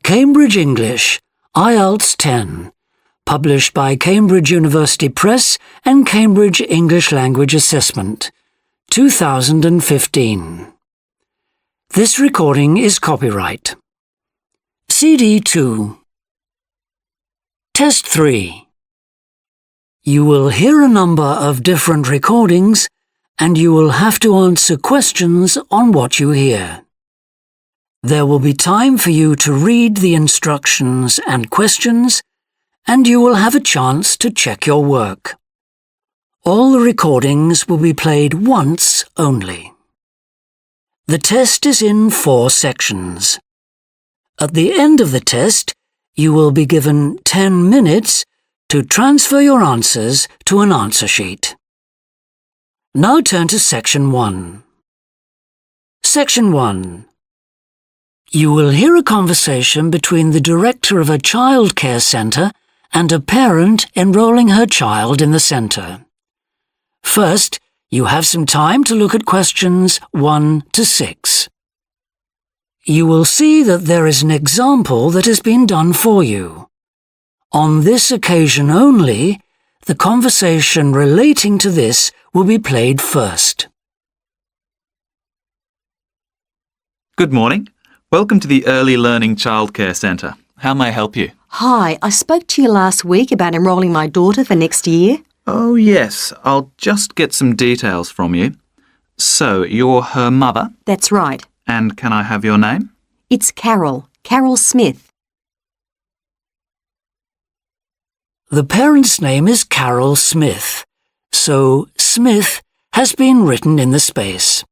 Cambridge English, IELTS 10, published by Cambridge University Press and Cambridge English Language Assessment, 2015. This recording is copyright. CD 2. Test 3. You will hear a number of different recordings and you will have to answer questions on what you hear. There will be time for you to read the instructions and questions, and you will have a chance to check your work. All the recordings will be played once only. The test is in 4 sections. At the end of the test, you will be given 10 minutes to transfer your answers to an answer sheet. Now turn to Section 1. Section 1. You will hear a conversation between the director of a childcare centre and a parent enrolling her child in the centre. First, you have some time to look at questions 1 to 6. You will see that there is an example that has been done for you. On this occasion only, the conversation relating to this will be played first. Good morning. Welcome to the Early Learning Childcare Centre. How may I help you? Hi, I spoke to you last week about enrolling my daughter for next year. Oh, yes. I'll just get some details from you. So, you're her mother? That's right. And can I have your name? It's Carol Smith. The parent's name is Carol Smith, so Smith has been written in the space.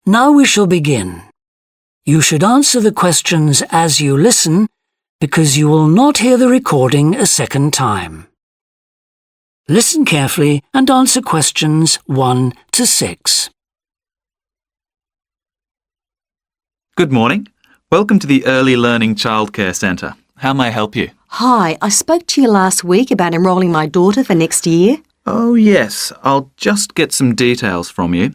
Now we shall begin. You should answer the questions as you listen, because you will not hear the recording a second time. Listen carefully and answer questions 1 to 6. Good morning. Welcome to the Early Learning Childcare Centre. How may I help you? Hi, I spoke to you last week about enrolling my daughter for next year. Oh, yes. I'll just get some details from you.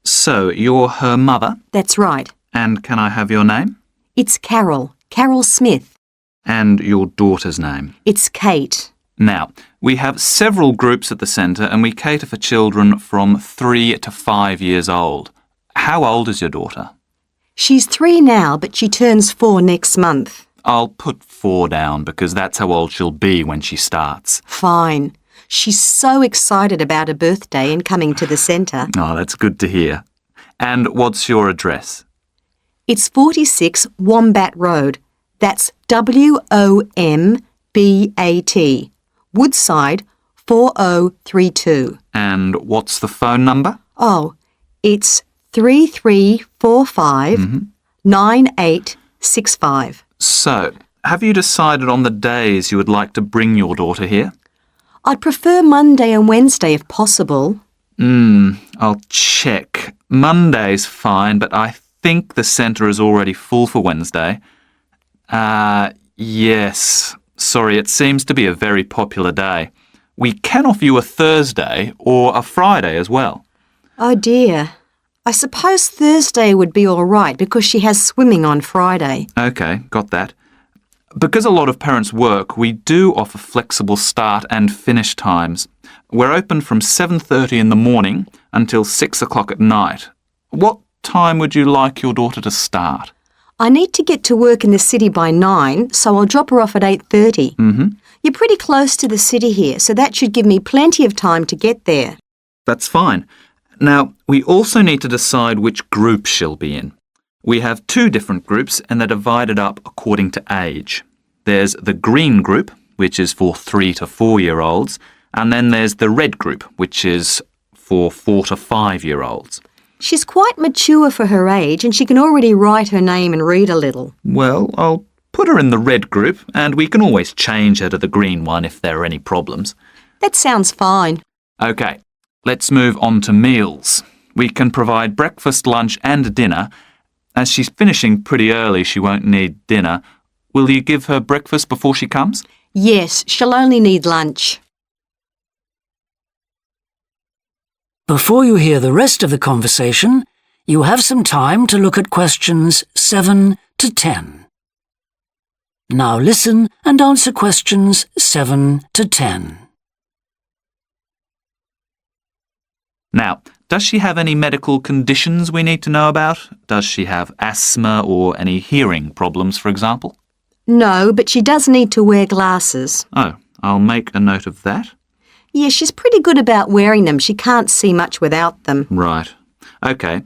So, you're her mother? That's right. And can I have your name? It's Carol Smith. And your daughter's name? It's Kate. Now, we have several groups at the centre and we cater for children from 3 to 5 years old. How old is your daughter? She's 3 now, but she turns 4 next month. I'll put 4 down because that's how old she'll be when she starts. Fine. She's so excited about her birthday and coming to the centre. Oh, that's good to hear. And what's your address? It's 46 Wombat Road. That's WOMBAT. Woodside 4032. And what's the phone number? Oh, it's 3345 9865. So, have you decided on the days you would like to bring your daughter here? I'd prefer Monday and Wednesday if possible. I'll check. Monday's fine, but I think the centre is already full for Wednesday. Yes. Sorry, it seems to be a very popular day. We can offer you a Thursday or a Friday as well. Oh dear. I suppose Thursday would be all right because she has swimming on Friday. OK, got that. Because a lot of parents work, we do offer flexible start and finish times. We're open from 7:30 in the morning until 6 o'clock at night. What time would you like your daughter to start? I need to get to work in the city by 9, so I'll drop her off at 8:30. You're pretty close to the city here, so that should give me plenty of time to get there. That's fine. Now, we also need to decide which group she'll be in. We have 2 different groups and they're divided up according to age. There's the green group, which is for 3 to 4-year-olds, and then there's the red group, which is for 4 to 5-year-olds. She's quite mature for her age and she can already write her name and read a little. Well, I'll put her in the red group and we can always change her to the green one if there are any problems. That sounds fine. OK, let's move on to meals. We can provide breakfast, lunch and dinner. As she's finishing pretty early, she won't need dinner. Will you give her breakfast before she comes? Yes, she'll only need lunch. Before you hear the rest of the conversation, you have some time to look at questions 7 to 10. Now listen and answer questions 7 to 10. Now, does she have any medical conditions we need to know about? Does she have asthma or any hearing problems, for example? No, but she does need to wear glasses. Oh, I'll make a note of that. Yeah, she's pretty good about wearing them. She can't see much without them. Right. OK.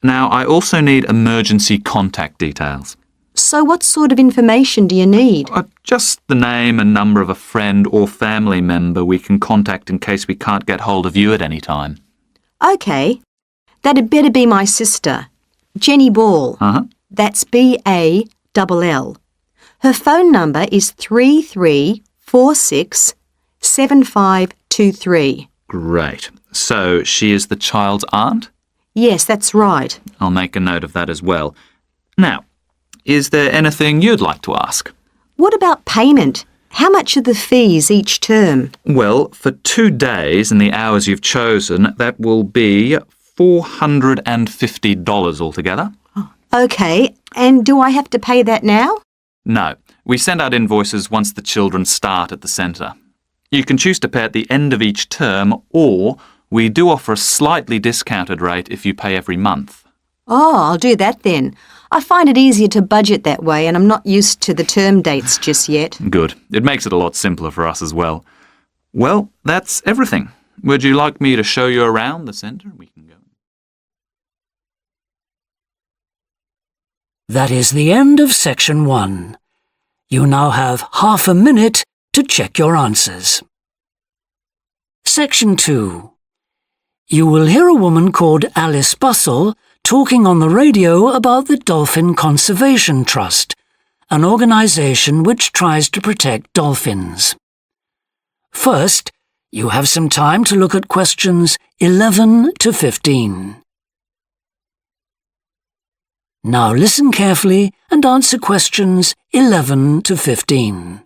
Now, I also need emergency contact details. So what sort of information do you need? Just the name and number of a friend or family member we can contact in case we can't get hold of you at any time. OK. That'd better be my sister, Jenny Ball. That's B-A-L-L. Her phone number is 33467523. Great. So she is the child's aunt? Yes, that's right. I'll make a note of that as well. Now, is there anything you'd like to ask? What about payment? How much are the fees each term? Well, for 2 days and the hours you've chosen, that will be $450 altogether. OK, and do I have to pay that now? No, we send out invoices once the children start at the centre. You can choose to pay at the end of each term, or we do offer a slightly discounted rate if you pay every month. Oh, I'll do that then. I find it easier to budget that way and I'm not used to the term dates just yet. Good. It makes it a lot simpler for us as well. Well, that's everything. Would you like me to show you around the centre? We can go. That is the end of section 1. You now have half a minute to check your answers. Section 2. You will hear a woman called Alice Bussell talking on the radio about the Dolphin Conservation Trust, an organisation which tries to protect dolphins. First, you have some time to look at questions 11 to 15. Now listen carefully and answer questions 11 to 15.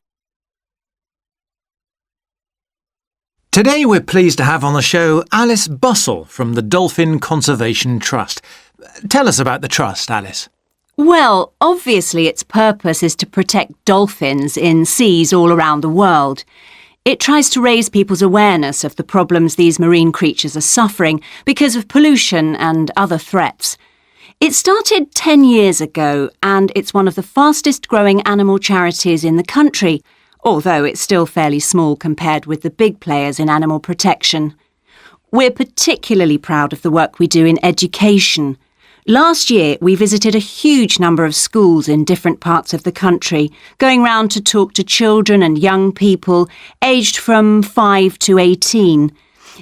Today we're pleased to have on the show Alice Bussell from the Dolphin Conservation Trust. Tell us about the trust, Alice. Well, obviously its purpose is to protect dolphins in seas all around the world. It tries to raise people's awareness of the problems these marine creatures are suffering because of pollution and other threats. It started 10 years ago and it's one of the fastest growing animal charities in the country, although it's still fairly small compared with the big players in animal protection. We're particularly proud of the work we do in education. Last year, we visited a huge number of schools in different parts of the country, going round to talk to children and young people aged from 5 to 18.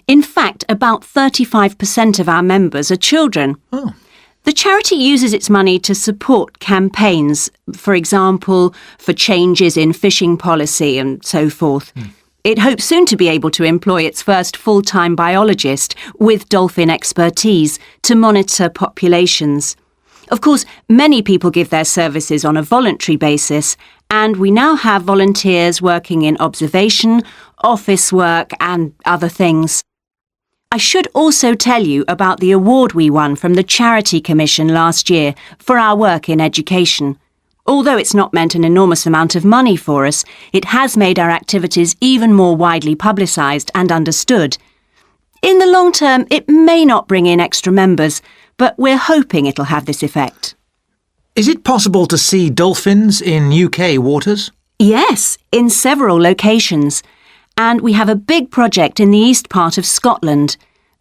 In fact, about 35% of our members are children. Oh. The charity uses its money to support campaigns, for example, for changes in fishing policy and so forth. It hopes soon to be able to employ its first full-time biologist with dolphin expertise to monitor populations. Of course, many people give their services on a voluntary basis, and we now have volunteers working in observation, office work and other things. I should also tell you about the award we won from the Charity Commission last year for our work in education. Although it's not meant an enormous amount of money for us, it has made our activities even more widely publicised and understood. In the long term, it may not bring in extra members, but we're hoping it'll have this effect. Is it possible to see dolphins in UK waters? Yes, in several locations. And we have a big project in the east part of Scotland.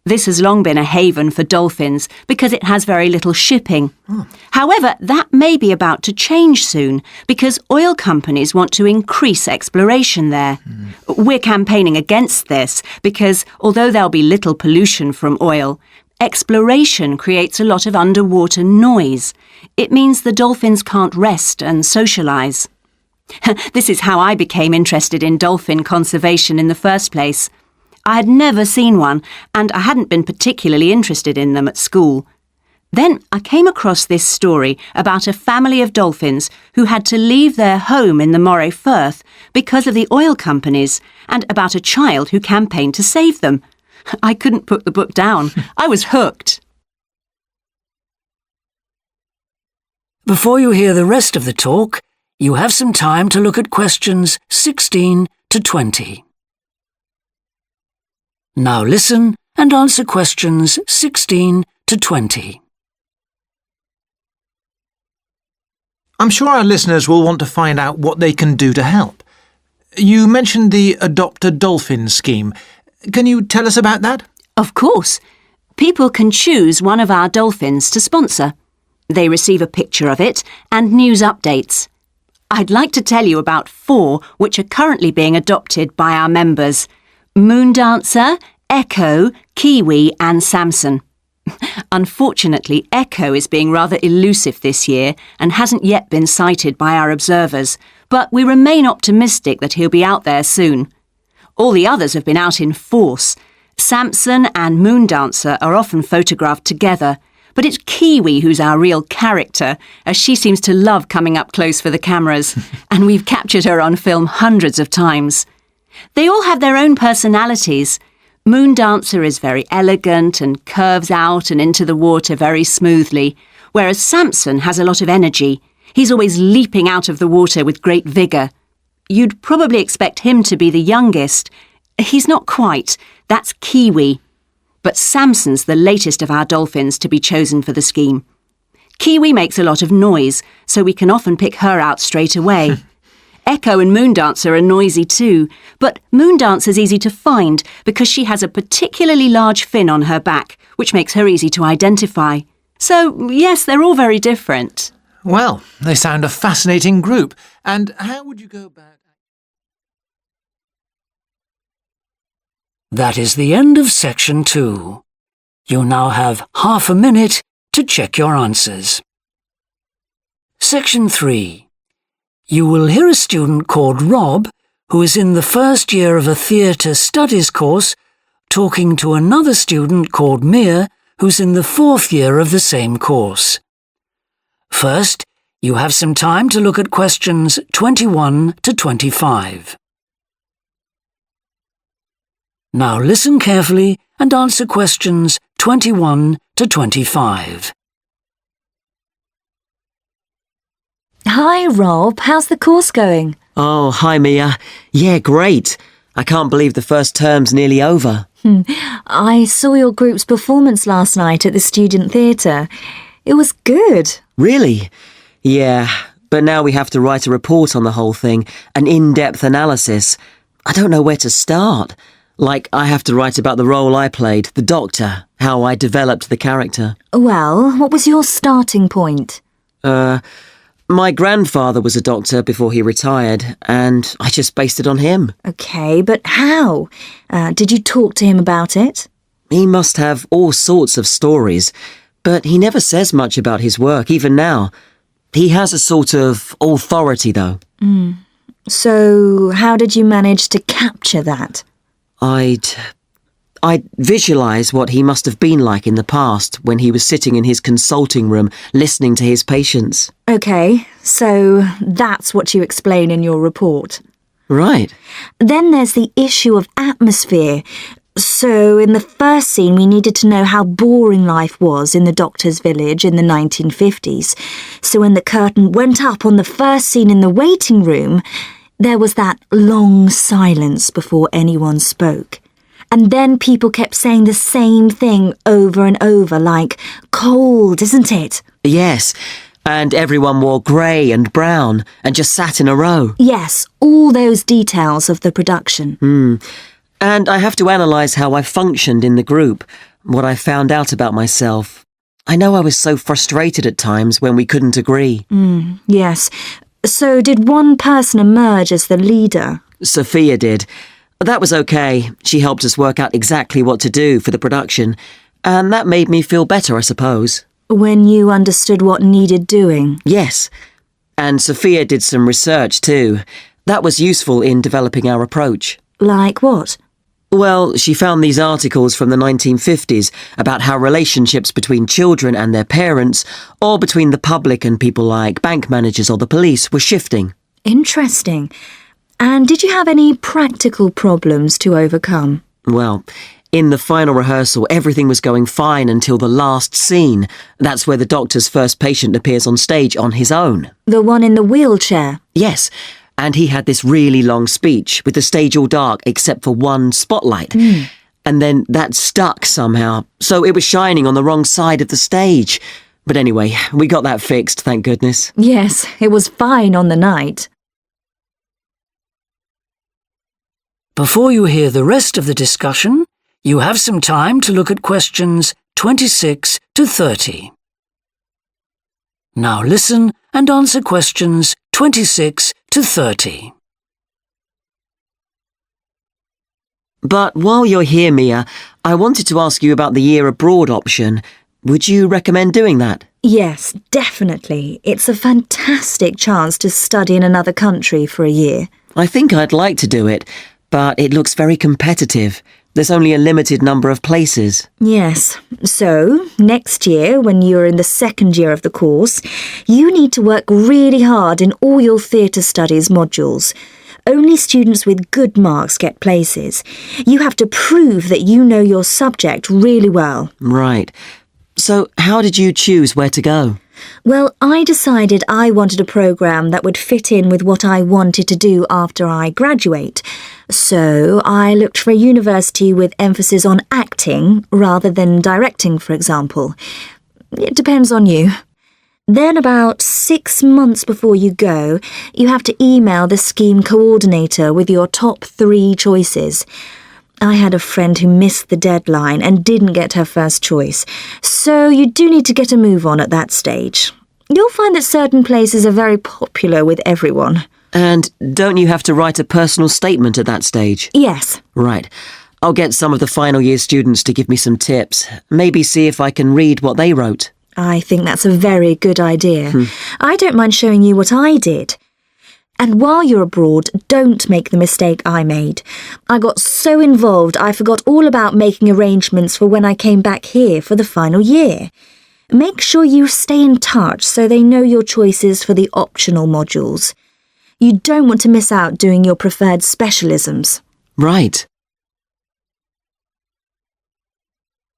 This has long been a haven for dolphins because it has very little shipping. However, that may be about to change soon because oil companies want to increase exploration there. We're campaigning against this because although there'll be little pollution from oil, exploration creates a lot of underwater noise. It means the dolphins can't rest and socialise. This is how I became interested in dolphin conservation in the first place. I had never seen one, and I hadn't been particularly interested in them at school. Then I came across this story about a family of dolphins who had to leave their home in the Moray Firth because of the oil companies, and about a child who campaigned to save them. I couldn't put the book down. I was hooked. Before you hear the rest of the talk, You have some time to look at questions 16 to 20. Now listen and answer questions 16 to 20. I'm sure our listeners will want to find out what they can do to help. You mentioned the Adopt a Dolphin scheme. Can you tell us about that? Of course. People can choose one of our dolphins to sponsor. They receive a picture of it and news updates. I'd like to tell you about 4 which are currently being adopted by our members: Moondancer, Echo, Kiwi and Samson. Unfortunately, Echo is being rather elusive this year and hasn't yet been sighted by our observers, but we remain optimistic that he'll be out there soon. All the others have been out in force. Samson and Moondancer are often photographed together, but it's Kiwi who's our real character, as she seems to love coming up close for the cameras, and we've captured her on film hundreds of times. They all have their own personalities. Moondancer is very elegant and curves out and into the water very smoothly, whereas Samson has a lot of energy. He's always leaping out of the water with great vigour. You'd probably expect him to be the youngest. He's not quite. That's Kiwi. But Samson's the latest of our dolphins to be chosen for the scheme. Kiwi makes a lot of noise, so we can often pick her out straight away. Echo and Moondancer are noisy too, but Moondancer's easy to find because she has a particularly large fin on her back, which makes her easy to identify. So, yes, they're all very different. Well, they sound a fascinating group. And how would you go about... That is the end of section 2. You now have half a minute to check your answers. Section 3. You will hear a student called Rob, who is in the first year of a theatre studies course, talking to another student called Mia, who's in the 4th year of the same course. First, you have some time to look at questions 21 to 25. Now listen carefully and answer questions 21 to 25. Hi, Rob. How's the course going? Oh, hi, Mia. Yeah, great. I can't believe the first term's nearly over. I saw your group's performance last night at the student theatre. It was good. Really? Yeah, but now we have to write a report on the whole thing, an in-depth analysis. I don't know where to start. Like, I have to write about the role I played, the doctor, how I developed the character. Well, what was your starting point? My grandfather was a doctor before he retired, and I just based it on him. OK, but how? Did you talk to him about it? He must have all sorts of stories, but he never says much about his work, even now. He has a sort of authority, though. So, how did you manage to capture that? I'd visualise what he must have been like in the past when he was sitting in his consulting room listening to his patients. OK, so that's what you explain in your report. Right. Then there's the issue of atmosphere. So in the first scene we needed to know how boring life was in the doctor's village in the 1950s. So when the curtain went up on the first scene in the waiting room, there was that long silence before anyone spoke. And then people kept saying the same thing over and over, like, cold, isn't it? Yes, and everyone wore grey and brown and just sat in a row. Yes, all those details of the production. And I have to analyse how I functioned in the group, what I found out about myself. I know I was so frustrated at times when we couldn't agree. Yes. So did one person emerge as the leader? Sophia did. That was okay. She helped us work out exactly what to do for the production, and that made me feel better, I suppose. When you understood what needed doing? Yes. And Sophia did some research too. That was useful in developing our approach. Like what? Well, she found these articles from the 1950s about how relationships between children and their parents, or between the public and people like bank managers or the police, were shifting. Interesting. And did you have any practical problems to overcome? Well, In the final rehearsal, everything was going fine until the last scene. That's where the doctor's first patient appears on stage on his own. The one in the wheelchair. Yes, and he had this really long speech with the stage all dark except for one spotlight. And then that stuck somehow, so it was shining on the wrong side of the stage. But anyway, we got that fixed, thank goodness. Yes, it was fine on the night. Before you hear the rest of the discussion, you have some time to look at questions 26 to 30. Now listen and answer questions 26 to 30. But while you're here, Mia, I wanted to ask you about the year abroad option. Would you recommend doing that? Yes, definitely. It's a fantastic chance to study in another country for a year. I think I'd like to do it, but it looks very competitive. There's only a limited number of places. Yes, so next year, when you're in the second year of the course, you need to work really hard in all your theatre studies modules. Only students with good marks get places. You have to prove that you know your subject really well. Right. So how did you choose where to go? Well, I decided I wanted a programme that would fit in with what I wanted to do after I graduate. So I looked for a university with emphasis on acting rather than directing, for example. It depends on you. Then about 6 months before you go, you have to email the scheme coordinator with your top 3 choices. I had a friend who missed the deadline and didn't get her first choice, so you do need to get a move on at that stage. You'll find that certain places are very popular with everyone. And don't you have to write a personal statement at that stage? Yes. Right. I'll get some of the final year students to give me some tips. Maybe see if I can read what they wrote. I think that's a very good idea. I don't mind showing you what I did. And while you're abroad, don't make the mistake I made. I got so involved I forgot all about making arrangements for when I came back here for the final year. Make sure you stay in touch so they know your choices for the optional modules. You don't want to miss out doing your preferred specialisms. Right.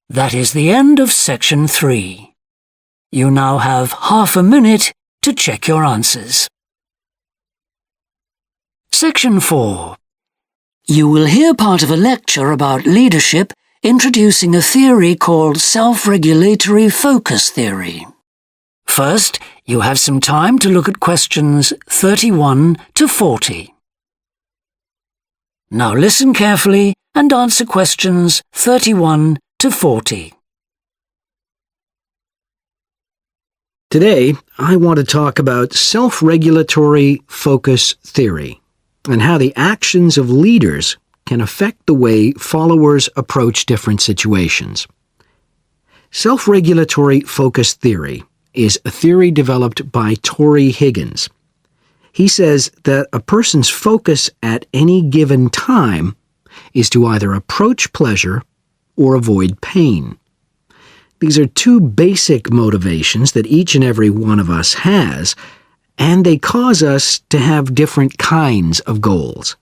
That is the end of section 3. You now have half a minute to check your answers. Section 4. You will hear part of a lecture about leadership introducing a theory called self-regulatory focus theory. First, you have some time to look at questions 31 to 40. Now listen carefully and answer questions 31 to 40. Today, I want to talk about self-regulatory focus theory and how the actions of leaders can affect the way followers approach different situations. Self-regulatory focus theory is a theory developed by Torrey Higgins. He says that a person's focus at any given time is to either approach pleasure or avoid pain. These are 2 basic motivations that each and every one of us has, and they cause us to have different kinds of goals.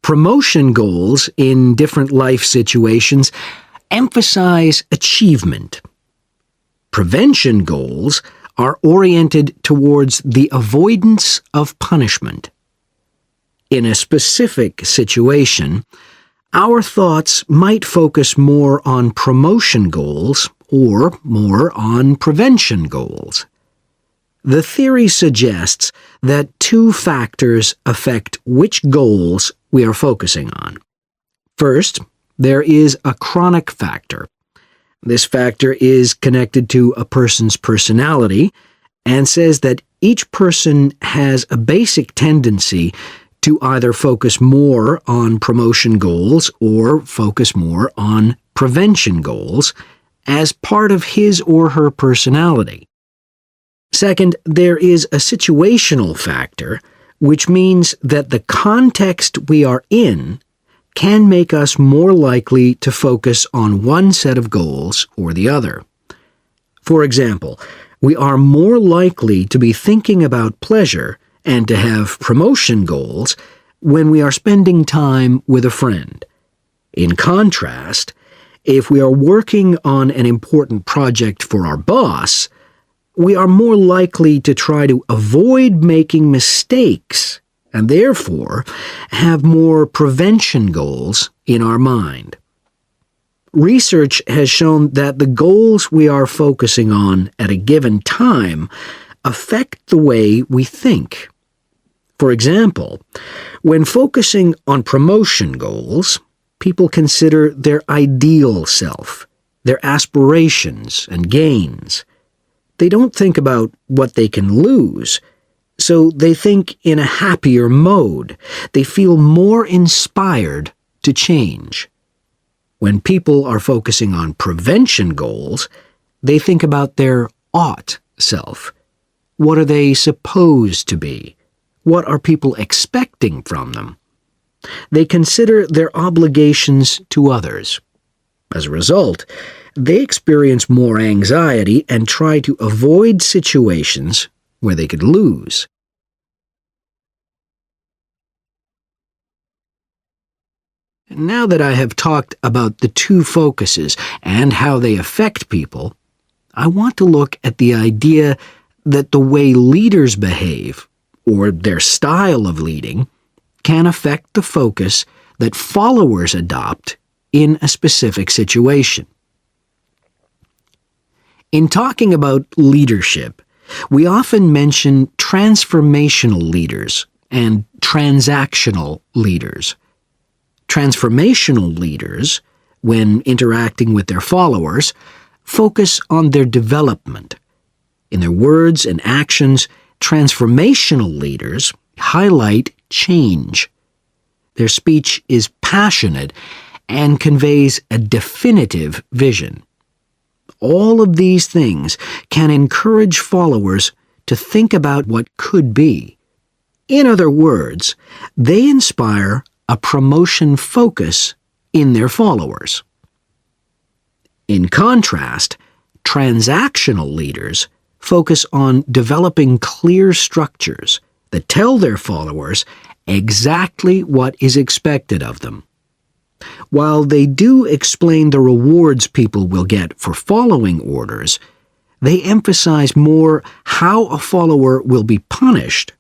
Promotion goals in different life situations emphasize achievement. Prevention goals are oriented towards the avoidance of punishment. In a specific situation, our thoughts might focus more on promotion goals or more on prevention goals. The theory suggests that 2 factors affect which goals we are focusing on. First, there is a chronic factor. This factor is connected to a person's personality and says that each person has a basic tendency to either focus more on promotion goals or focus more on prevention goals as part of his or her personality. Second, there is a situational factor, which means that the context we are in can make us more likely to focus on one set of goals or the other. For example, we are more likely to be thinking about pleasure and to have promotion goals when we are spending time with a friend. In contrast, if we are working on an important project for our boss, we are more likely to try to avoid making mistakes and therefore have more prevention goals in our mind. Research has shown that the goals we are focusing on at a given time affect the way we think. For example, when focusing on promotion goals, people consider their ideal self, their aspirations and gains. They don't think about what they can lose, so they think in a happier mode. They feel more inspired to change. When people are focusing on prevention goals, they think about their ought self. What are they supposed to be? What are people expecting from them? They consider their obligations to others. As a result, they experience more anxiety and try to avoid situations where they could lose. Now that I have talked about the two focuses and how they affect people, I want to look at the idea that the way leaders behave, or their style of leading, can affect the focus that followers adopt in a specific situation. In talking about leadership, we often mention transformational leaders and transactional leaders. Transformational leaders, when interacting with their followers, focus on their development. In their words and actions, transformational leaders highlight change. Their speech is passionate and conveys a definitive vision. All of these things can encourage followers to think about what could be. In other words, they inspire a promotion focus in their followers. In contrast, transactional leaders focus on developing clear structures that tell their followers exactly what is expected of them. While they do explain the rewards people will get for following orders, they emphasize more how a follower will be punished,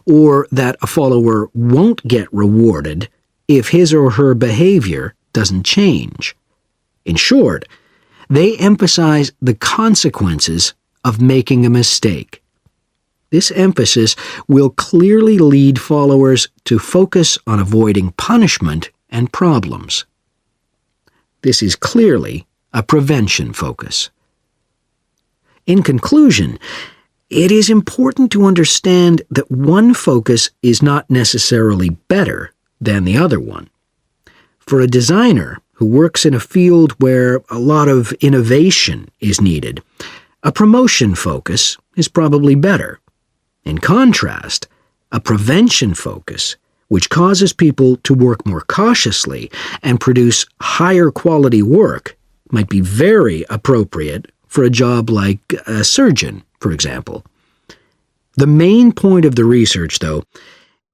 or that a follower won't get rewarded if his or her behavior doesn't change. In short, they emphasize the consequences of making a mistake. This emphasis will clearly lead followers to focus on avoiding punishment and problems. This is clearly a prevention focus. In conclusion, it is important to understand that one focus is not necessarily better than the other one. For a designer who works in a field where a lot of innovation is needed, a promotion focus is probably better. In contrast, a prevention focus, which causes people to work more cautiously and produce higher quality work, might be very appropriate for a job like a surgeon, for example. The main point of the research, though,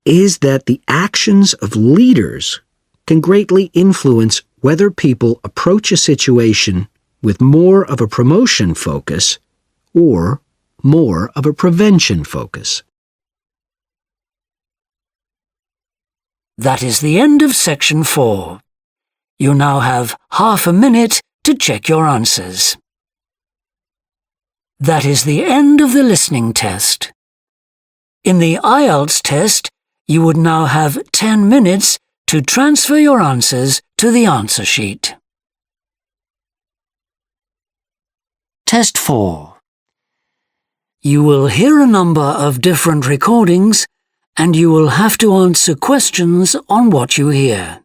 is that the actions of leaders can greatly influence whether people approach a situation with more of a promotion focus or more of a prevention focus. That is the end of section 4. You now have half a minute to check your answers. That is the end of the listening test. In the IELTS test, you would now have 10 minutes to transfer your answers to the answer sheet. Test 4. You will hear a number of different recordings and you will have to answer questions on what you hear.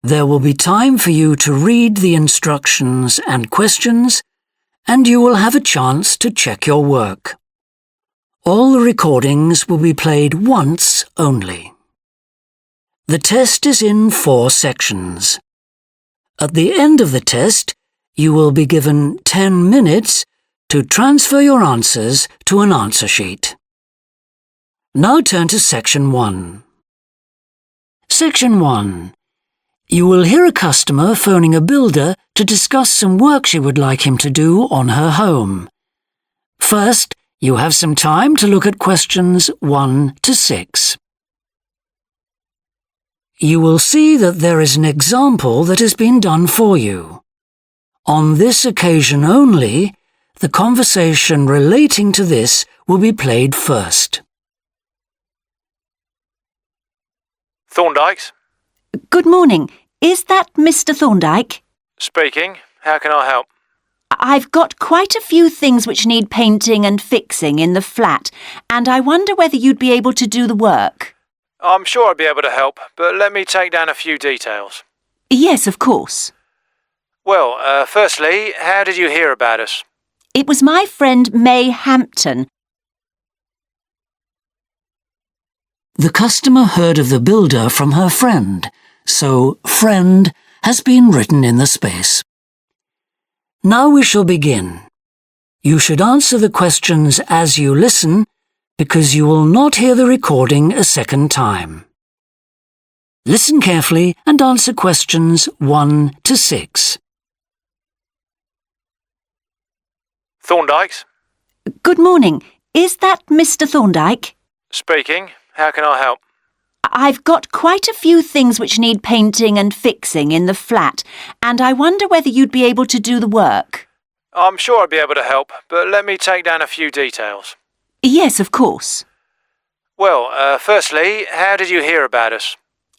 There will be time for you to read the instructions and questions, and you will have a chance to check your work. All the recordings will be played once only. The test is in 4 sections. At the end of the test, you will be given 10 minutes to transfer your answers to an answer sheet. Now turn to Section 1. Section 1. You will hear a customer phoning a builder to discuss some work she would like him to do on her home. First, you have some time to look at questions 1 to 6. You will see that there is an example that has been done for you. On this occasion only, the conversation relating to this will be played first. Thorndike's? Good morning. Is that Mr. Thorndyke? Speaking. How can I help? I've got quite a few things which need painting and fixing in the flat, and I wonder whether you'd be able to do the work. I'm sure I'd be able to help, but let me take down a few details. Yes, of course. Well, firstly, how did you hear about us? It was my friend May Hampton. The customer heard of the builder from her friend, so friend has been written in the space. Now we shall begin. You should answer the questions as you listen, because you will not hear the recording a second time. Listen carefully and answer questions 1 to 6. Thorndike's? Good morning. Is that Mr. Thorndyke? Speaking. How can I help? I've got quite a few things which need painting and fixing in the flat, and I wonder whether you'd be able to do the work. I'm sure I'd be able to help, but let me take down a few details. Yes, of course. Well, firstly, how did you hear about us?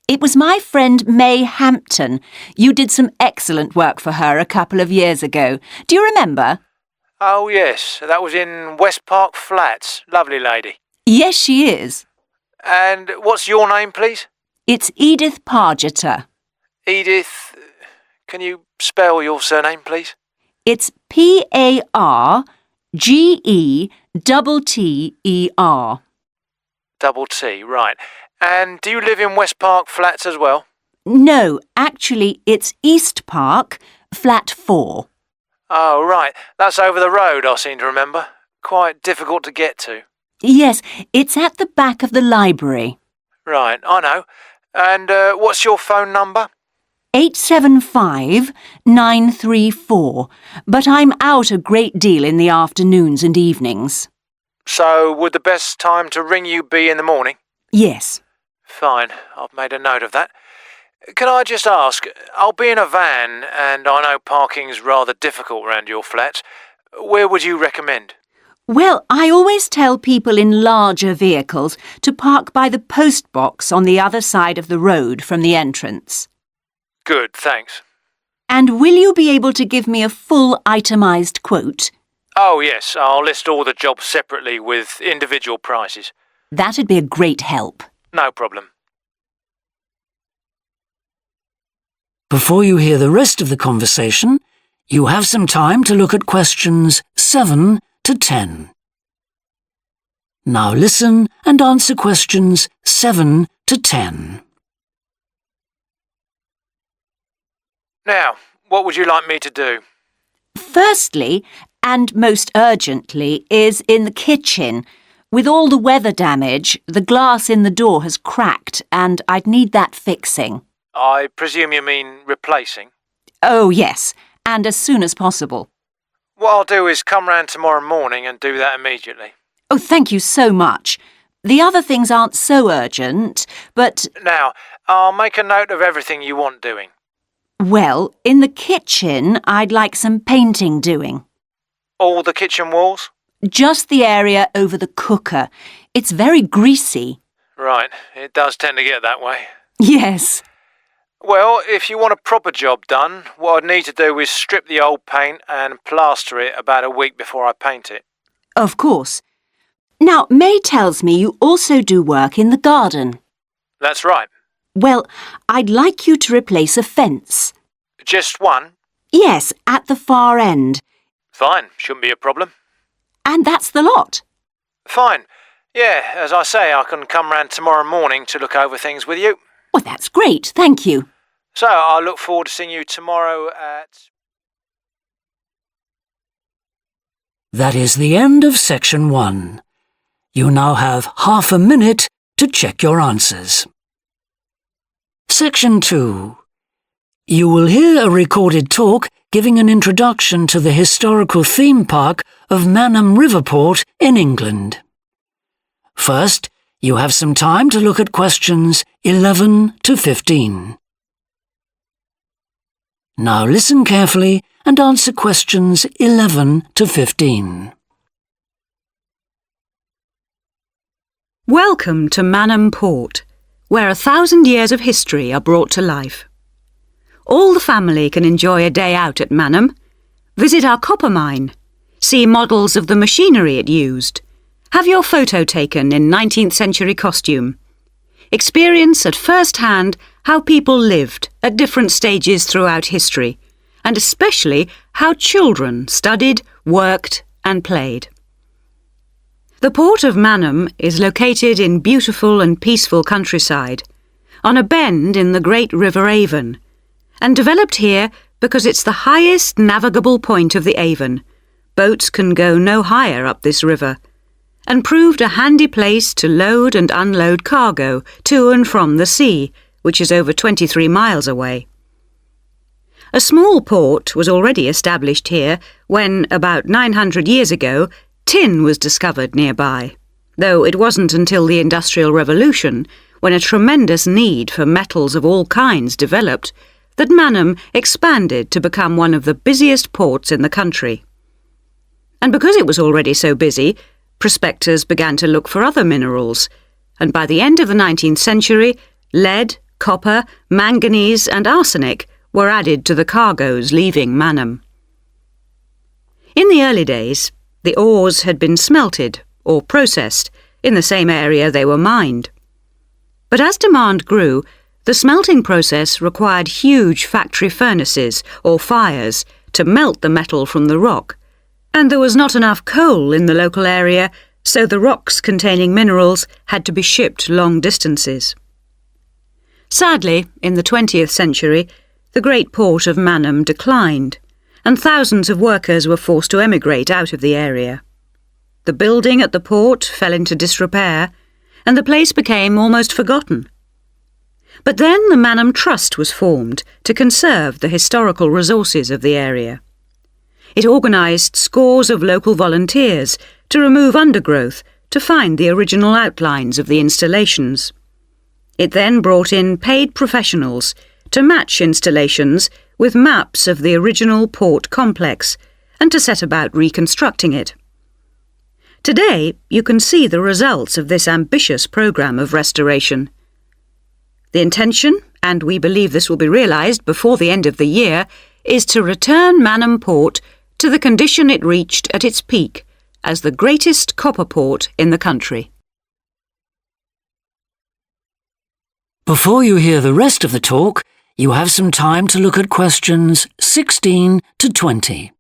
It was my friend May Hampton. You did some excellent work for her a couple of years ago. Do you remember? Oh, yes. That was in West Park Flats. Lovely lady. Yes, she is. And what's your name, please? It's Edith Pargeter. Edith. Can you spell your surname, please? It's Pargeter. Double T, right. And do you live in West Park Flats as well? No, actually, it's East Park, flat 4. Oh, right. That's over the road, I seem to remember. Quite difficult to get to. Yes, it's at the back of the library. Right, I know. And what's your phone number? 875-934, but I'm out a great deal in the afternoons and evenings. So, would the best time to ring you be in the morning? Yes. Fine, I've made a note of that. Can I just ask, I'll be in a van, and I know parking's rather difficult around your flat. Where would you recommend? Well, I always tell people in larger vehicles to park by the post box on the other side of the road from the entrance. Good, thanks. And will you be able to give me a full itemised quote? Oh, yes, I'll list all the jobs separately with individual prices. That'd be a great help. No problem. Before you hear the rest of the conversation, you have some time to look at questions 7 to 10. Now listen and answer questions 7 to 10. Now, what would you like me to do? Firstly, and most urgently, is in the kitchen. With all the weather damage, the glass in the door has cracked and I'd need that fixing. I presume you mean replacing? Oh, yes, and as soon as possible. What I'll do is come round tomorrow morning and do that immediately. Oh, thank you so much. The other things aren't so urgent, but... Now, I'll make a note of everything you want doing. Well, in the kitchen, I'd like some painting doing. All the kitchen walls? Just the area over the cooker. It's very greasy. Right, it does tend to get that way. Yes. Well, if you want a proper job done, what I'd need to do is strip the old paint and plaster it about a week before I paint it. Of course. Now, May tells me you also do work in the garden. That's right. Well, I'd like you to replace a fence. Just one? Yes, at the far end. Fine, shouldn't be a problem. And that's the lot. Fine. Yeah, as I say, I can come round tomorrow morning to look over things with you. Well, that's great, thank you. So, I look forward to seeing you tomorrow at... That is the end of section 1. You now have half a minute to check your answers. Section 2. You will hear a recorded talk giving an introduction to the historical theme park of Manham Riverport in England. First, you have some time to look at questions 11 to 15. Now listen carefully and answer questions 11 to 15. Welcome to Manham Port, where 1,000 years of history are brought to life. All the family can enjoy a day out at Manham, visit our copper mine, see models of the machinery it used, have your photo taken in 19th century costume, experience at first hand how people lived at different stages throughout history, and especially how children studied, worked and played. The port of Manham is located in beautiful and peaceful countryside, on a bend in the great River Avon, and developed here because it's the highest navigable point of the Avon. Boats can go no higher up this river, and proved a handy place to load and unload cargo to and from the sea, which is over 23 miles away. A small port was already established here when, about 900 years ago, tin was discovered nearby, though it wasn't until the Industrial Revolution, when a tremendous need for metals of all kinds developed, that Manham expanded to become one of the busiest ports in the country. And because it was already so busy, prospectors began to look for other minerals, and by the end of the 19th century, lead, copper, manganese and arsenic were added to the cargoes leaving Manham. In the early days, the ores had been smelted or processed in the same area they were mined. But as demand grew, the smelting process required huge factory furnaces or fires to melt the metal from the rock, and there was not enough coal in the local area, so the rocks containing minerals had to be shipped long distances. Sadly, in the 20th century, the great port of Manham declined, and thousands of workers were forced to emigrate out of the area. The building at the port fell into disrepair, and the place became almost forgotten. But then the Manham Trust was formed to conserve the historical resources of the area. It organised scores of local volunteers to remove undergrowth to find the original outlines of the installations. It then brought in paid professionals to match installations with maps of the original port complex and to set about reconstructing it. Today, you can see the results of this ambitious programme of restoration. The intention, and we believe this will be realised before the end of the year, is to return Manham Port to the condition it reached at its peak as the greatest copper port in the country. Before you hear the rest of the talk, you have some time to look at questions 16 to 20.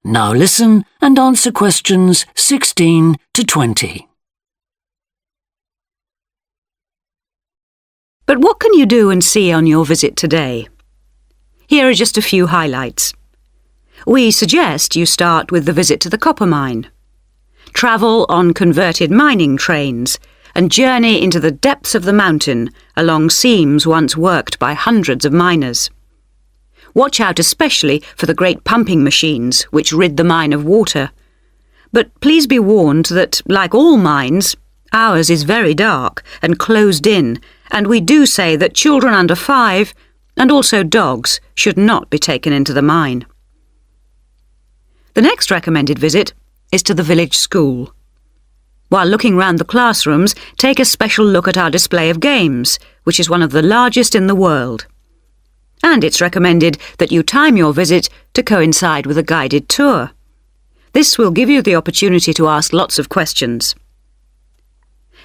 Now listen and answer questions 16 to 20. But what can you do and see on your visit today? Here are just a few highlights. We suggest you start with the visit to the copper mine. Travel on converted mining trains and journey into the depths of the mountain along seams once worked by hundreds of miners. Watch out especially for the great pumping machines which rid the mine of water. But please be warned that, like all mines, ours is very dark and closed in, and we do say that children under 5 and also dogs should not be taken into the mine. The next recommended visit is to the village school. While looking round the classrooms, take a special look at our display of games, which is one of the largest in the world. And it's recommended that you time your visit to coincide with a guided tour. This will give you the opportunity to ask lots of questions.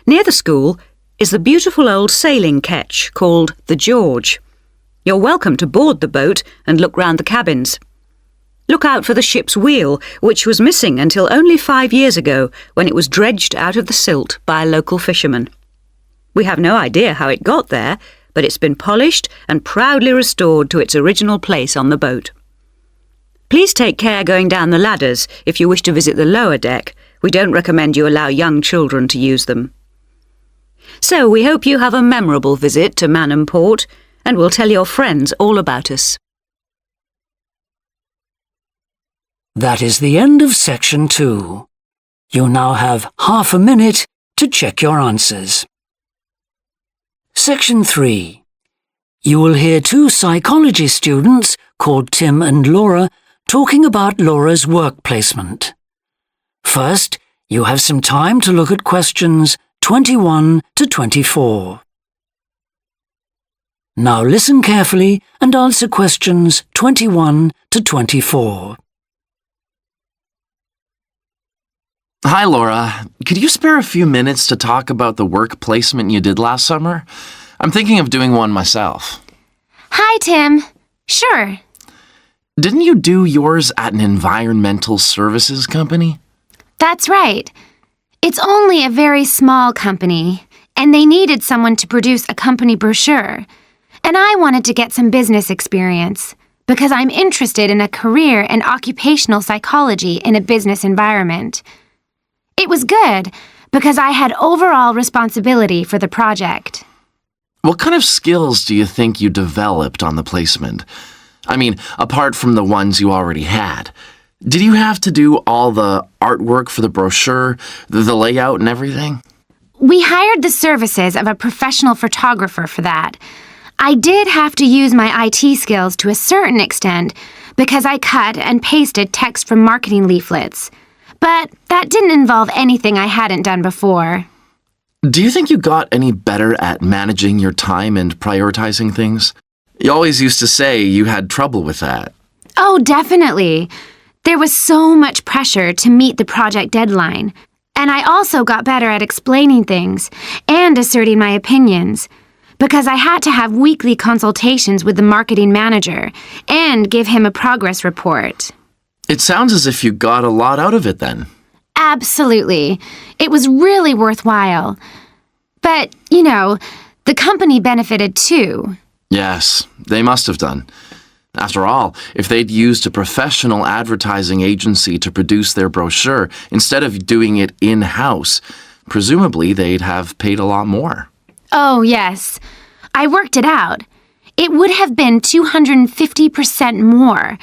Near the school is the beautiful old sailing ketch called the George. You're welcome to board the boat and look round the cabins. Look out for the ship's wheel, which was missing until only 5 years ago when it was dredged out of the silt by a local fisherman. We have no idea how it got there, but it's been polished and proudly restored to its original place on the boat. Please take care going down the ladders if you wish to visit the lower deck. We don't recommend you allow young children to use them. So we hope you have a memorable visit to Manham Port and will tell your friends all about us. That is the end of section 2. You now have half a minute to check your answers. Section 3. You will hear 2 psychology students called Tim and Laura talking about Laura's work placement. First, you have some time to look at questions 21 to 24. Now listen carefully and answer questions 21 to 24. Hi, Laura. Could you spare a few minutes to talk about the work placement you did last summer? I'm thinking of doing one myself. Hi, Tim. Sure. Didn't you do yours at an environmental services company? That's right. It's only a very small company, and they needed someone to produce a company brochure. And I wanted to get some business experience, because I'm interested in a career in occupational psychology in a business environment. It was good, because I had overall responsibility for the project. What kind of skills do you think you developed on the placement? I mean, apart from the ones you already had. Did you have to do all the artwork for the brochure, the layout and everything? We hired the services of a professional photographer for that. I did have to use my IT skills to a certain extent because I cut and pasted text from marketing leaflets. But that didn't involve anything I hadn't done before. Do you think you got any better at managing your time and prioritizing things? You always used to say you had trouble with that. Oh, definitely. There was so much pressure to meet the project deadline. And I also got better at explaining things and asserting my opinions, because I had to have weekly consultations with the marketing manager and give him a progress report. It sounds as if you got a lot out of it then. Absolutely. It was really worthwhile. But, the company benefited too. Yes, they must have done. After all, if they'd used a professional advertising agency to produce their brochure instead of doing it in-house, presumably they'd have paid a lot more. Oh, yes. I worked it out. It would have been 250% more,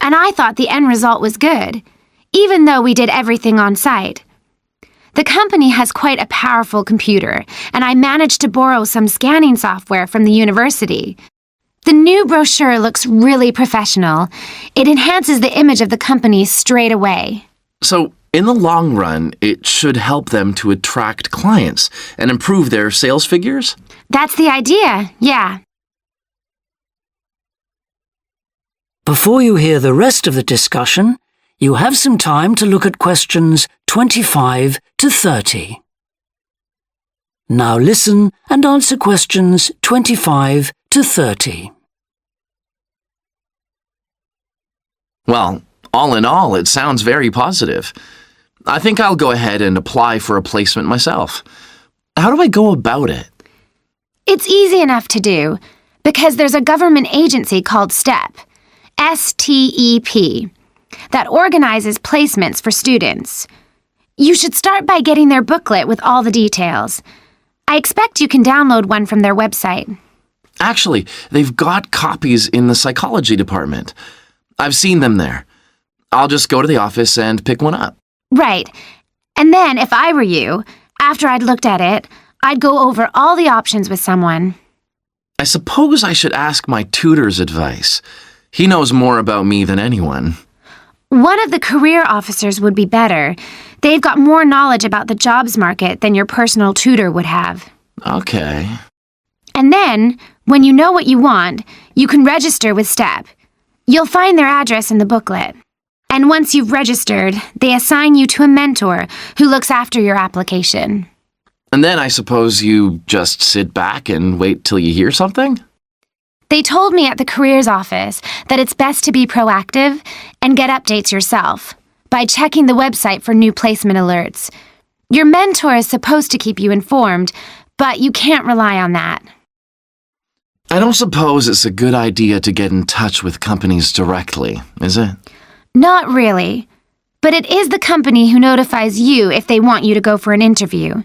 and I thought the end result was good, even though we did everything on site. The company has quite a powerful computer, and I managed to borrow some scanning software from the university. The new brochure looks really professional. It enhances the image of the company straight away. So, in the long run, it should help them to attract clients and improve their sales figures? That's the idea, yeah. Before you hear the rest of the discussion, you have some time to look at questions 25 to 30. Now listen and answer questions 25 to 30. Well, all in all, it sounds very positive. I think I'll go ahead and apply for a placement myself. How do I go about it? It's easy enough to do, because there's a government agency called STEP, S-T-E-P, that organizes placements for students. You should start by getting their booklet with all the details. I expect you can download one from their website. Actually, they've got copies in the psychology department. I've seen them there. I'll just go to the office and pick one up. Right. And then, if I were you, after I'd looked at it, I'd go over all the options with someone. I suppose I should ask my tutor's advice. He knows more about me than anyone. One of the career officers would be better. They've got more knowledge about the jobs market than your personal tutor would have. Okay. And then, when you know what you want, you can register with STEP. You'll find their address in the booklet. And once you've registered, they assign you to a mentor who looks after your application. And then I suppose you just sit back and wait till you hear something? They told me at the careers office that it's best to be proactive and get updates yourself by checking the website for new placement alerts. Your mentor is supposed to keep you informed, but you can't rely on that. I don't suppose it's a good idea to get in touch with companies directly, is it? Not really, but it is the company who notifies you if they want you to go for an interview.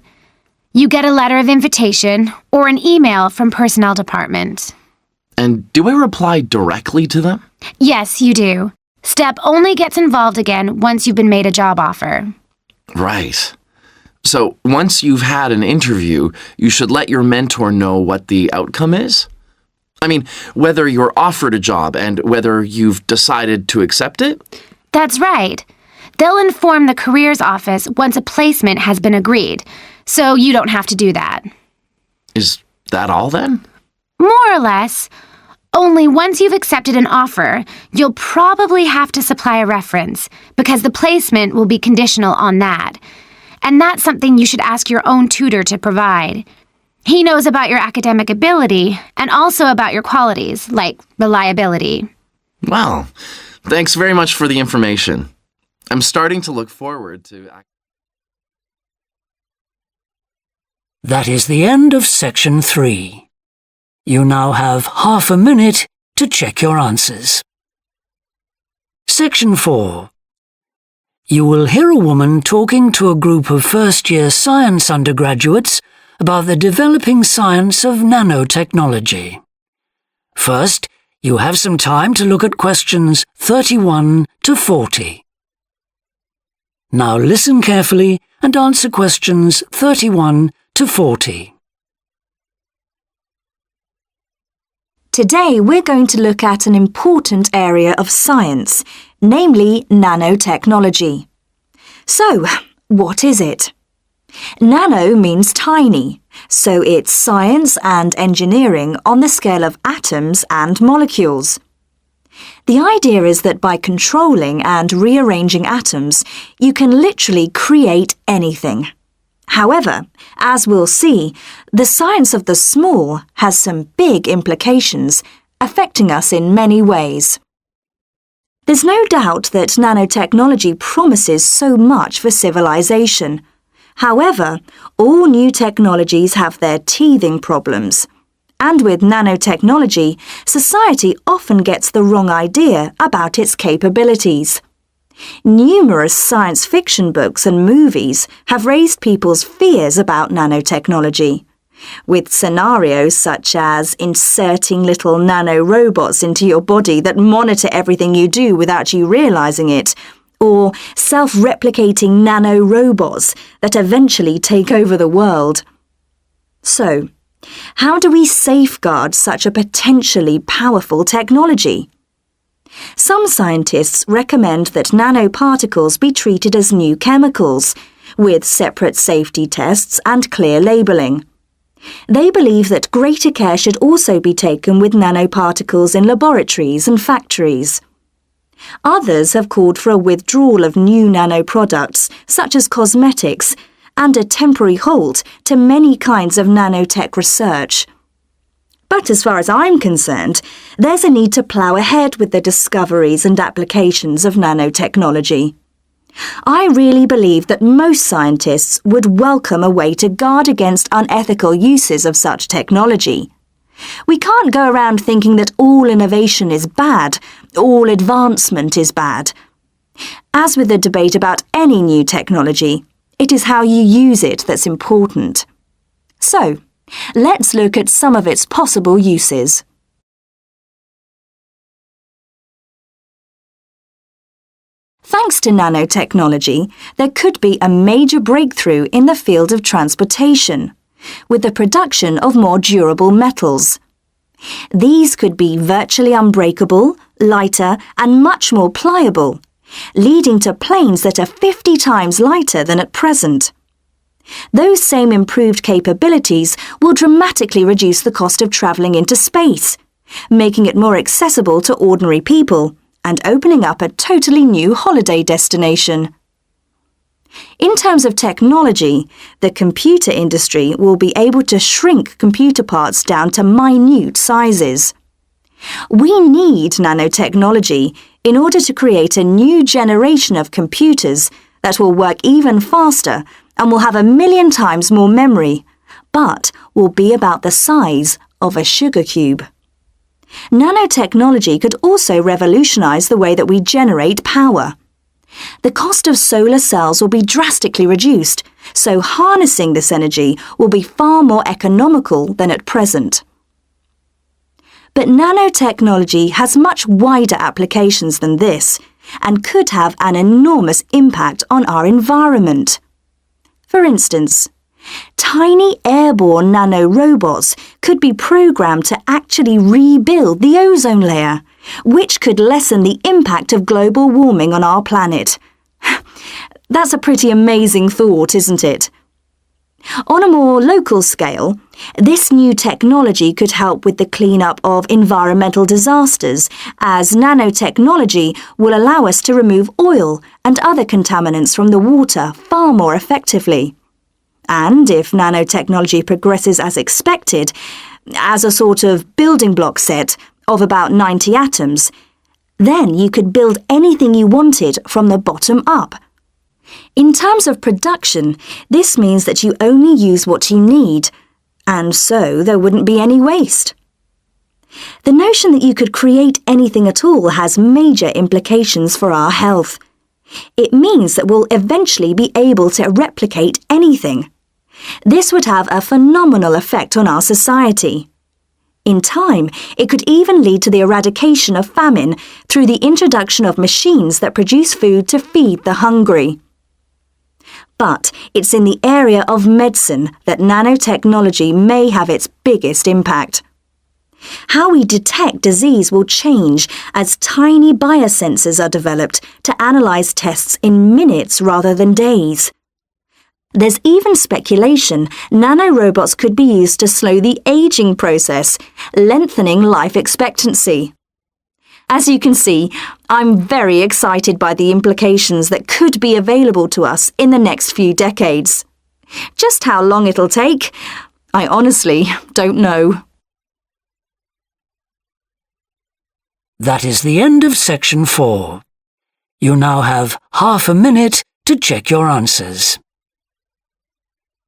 You get a letter of invitation or an email from personnel department. And do I reply directly to them? Yes, you do. STEP only gets involved again once you've been made a job offer. Right. So once you've had an interview, you should let your mentor know what the outcome is? I mean, whether you're offered a job and whether you've decided to accept it? That's right. They'll inform the careers office once a placement has been agreed, so you don't have to do that. Is that all then? More or less. Only once you've accepted an offer, you'll probably have to supply a reference, because the placement will be conditional on that. And that's something you should ask your own tutor to provide. He knows about your academic ability and also about your qualities, like reliability. Well, thanks very much for the information. I'm starting to look forward to... That is the end of section 3. You now have half a minute to check your answers. Section 4. You will hear a woman talking to a group of first-year science undergraduates about the developing science of nanotechnology. First, you have some time to look at questions 31 to 40. Now listen carefully and answer questions 31 to 40. Today we're going to look at an important area of science, namely nanotechnology. So, what is it? Nano means tiny, so it's science and engineering on the scale of atoms and molecules. The idea is that by controlling and rearranging atoms, you can literally create anything. However, as we'll see, the science of the small has some big implications, affecting us in many ways. There's no doubt that nanotechnology promises so much for civilization. However, all new technologies have their teething problems. And with nanotechnology, society often gets the wrong idea about its capabilities. Numerous science fiction books and movies have raised people's fears about nanotechnology, with scenarios such as inserting little nanorobots into your body that monitor everything you do without you realizing it, or self-replicating nanorobots that eventually take over the world. So, how do we safeguard such a potentially powerful technology? Some scientists recommend that nanoparticles be treated as new chemicals, with separate safety tests and clear labelling. They believe that greater care should also be taken with nanoparticles in laboratories and factories. Others have called for a withdrawal of new nanoproducts, such as cosmetics, and a temporary halt to many kinds of nanotech research. But as far as I'm concerned, there's a need to plough ahead with the discoveries and applications of nanotechnology. I really believe that most scientists would welcome a way to guard against unethical uses of such technology. We can't go around thinking that all innovation is bad, all advancement is bad. As with the debate about any new technology, it is how you use it that's important. So, let's look at some of its possible uses. Thanks to nanotechnology, there could be a major breakthrough in the field of transportation, with the production of more durable metals. These could be virtually unbreakable, lighter, and much more pliable, leading to planes that are 50 times lighter than at present. Those same improved capabilities will dramatically reduce the cost of travelling into space, making it more accessible to ordinary people and opening up a totally new holiday destination. In terms of technology, the computer industry will be able to shrink computer parts down to minute sizes. We need nanotechnology in order to create a new generation of computers that will work even faster and will have 1,000,000 times more memory, but will be about the size of a sugar cube. Nanotechnology could also revolutionize the way that we generate power. The cost of solar cells will be drastically reduced, so harnessing this energy will be far more economical than at present. But nanotechnology has much wider applications than this and could have an enormous impact on our environment. For instance, tiny airborne nanorobots could be programmed to actually rebuild the ozone layer, which could lessen the impact of global warming on our planet. That's a pretty amazing thought, isn't it? On a more local scale, this new technology could help with the cleanup of environmental disasters, as nanotechnology will allow us to remove oil and other contaminants from the water far more effectively. And if nanotechnology progresses as expected, as a sort of building block set of about 90 atoms, then you could build anything you wanted from the bottom up. In terms of production, this means that you only use what you need, and so there wouldn't be any waste. The notion that you could create anything at all has major implications for our health. It means that we'll eventually be able to replicate anything. This would have a phenomenal effect on our society. In time, it could even lead to the eradication of famine through the introduction of machines that produce food to feed the hungry. But it's in the area of medicine that nanotechnology may have its biggest impact. How we detect disease will change as tiny biosensors are developed to analyze tests in minutes rather than days. There's even speculation nanorobots could be used to slow the aging process, lengthening life expectancy. As you can see, I'm very excited by the implications that could be available to us in the next few decades. Just how long it'll take, I honestly don't know. That is the end of section 4. You now have half a minute to check your answers.